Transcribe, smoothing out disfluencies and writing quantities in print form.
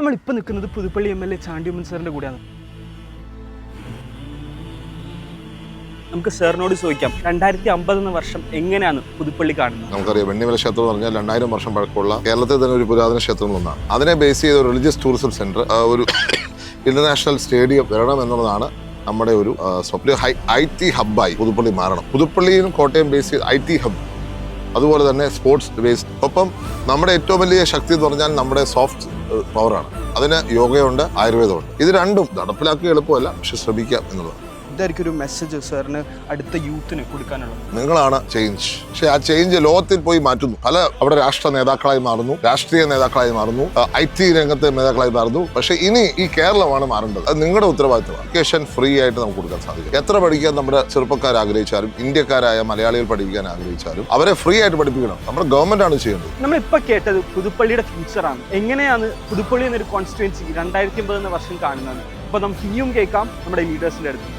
നമ്മളിപ്പോൾ നിൽക്കുന്നത് പുതുപ്പള്ളി MLA ചാണ്ടി ഉമ്മൻ സാറിൻ്റെ കൂടെയാണ്. നമുക്ക് സാറിനോട് ചോദിക്കാം, 2050 എന്ന വർഷം എങ്ങനെയാണ് പുതുപ്പള്ളി കാണുന്നത്? നമുക്കറിയാം, വെണ്ണിമല ക്ഷേത്രം എന്ന് പറഞ്ഞാൽ 2000 വർഷം പഴക്കമുള്ള കേരളത്തിൽ തന്നെ ഒരു പുരാതന ക്ഷേത്രങ്ങളൊന്നാണ്. അതിനെ ബേസ് ചെയ്ത ഒരു റിലീജിയസ് ടൂറിസം സെന്റർ, ഒരു ഇന്റർനാഷണൽ സ്റ്റേഡിയം വരണം എന്നുള്ളതാണ് നമ്മുടെ ഒരു സ്വപ്ന. IT ഹബ്ബായി പുതുപ്പള്ളി മാറണം. പുതുപ്പള്ളിയിലും കോട്ടയം ബേസ് ചെയ്ത് IT ഹബ്, അതുപോലെ തന്നെ സ്പോർട്സ് ബേസ്ഡ്. ഒപ്പം നമ്മുടെ ഏറ്റവും വലിയ ശക്തി എന്ന് പറഞ്ഞാൽ നമ്മുടെ സോഫ്റ്റ് പവറാണ്. അതിന് യോഗയുണ്ട്, ആയുർവേദമുണ്ട്. ഇത് രണ്ടും നടപ്പിലാക്കുക എളുപ്പമല്ല, പക്ഷെ ശ്രമിക്കാം എന്നുള്ളതാണ്. ഇതായിരിക്കും ഒരു മെസ്സേജ് സാറിന് അടുത്ത യൂത്തിന് കൊടുക്കാനുള്ളത്. നിങ്ങളാണ് ചേഞ്ച്. പക്ഷെ ആ ചേഞ്ച് ലോകത്തിൽ പോയി മാറ്റുന്നു. പല അവിടെ രാഷ്ട്ര നേതാക്കളായി മാറുന്നു, രാഷ്ട്രീയ നേതാക്കളായി മാറുന്നു, IT രംഗത്തെ നേതാക്കളായി മാറുന്നു. പക്ഷെ ഇനി ഈ കേരളമാണ് മാറേണ്ടത്. അത് നിങ്ങളുടെ ഉത്തരവാദിത്തമാണ്. എഡ്യൂക്കേഷൻ ഫ്രീ ആയിട്ട് നമുക്ക് കൊടുക്കാൻ സാധിക്കും. എത്ര പഠിക്കാൻ നമ്മുടെ ചെറുപ്പക്കാർ ആഗ്രഹിച്ചാലും, ഇന്ത്യക്കാരായ മലയാളികൾ പഠിക്കാൻ ആഗ്രഹിച്ചാലും അവരെ ഫ്രീ ആയിട്ട് പഠിപ്പിക്കണം. നമ്മുടെ ഗവൺമെന്റ് ആണ് ചെയ്യേണ്ടത്. നമ്മളിപ്പോൾ കേട്ടത് പുതുപ്പള്ളിയുടെ ഫ്യൂച്ചറാണ്. എങ്ങനെയാണ് പുതുപ്പള്ളി എന്നൊരു കോൺസ്റ്റിറ്റ്യുവൻസി 2050 എന്ന വർഷം കാണുന്നത്? അപ്പോൾ നമുക്ക് ഇനിയും കേൾക്കാം നമ്മുടെ ലീഡേഴ്സിൻ്റെ അടുത്ത്.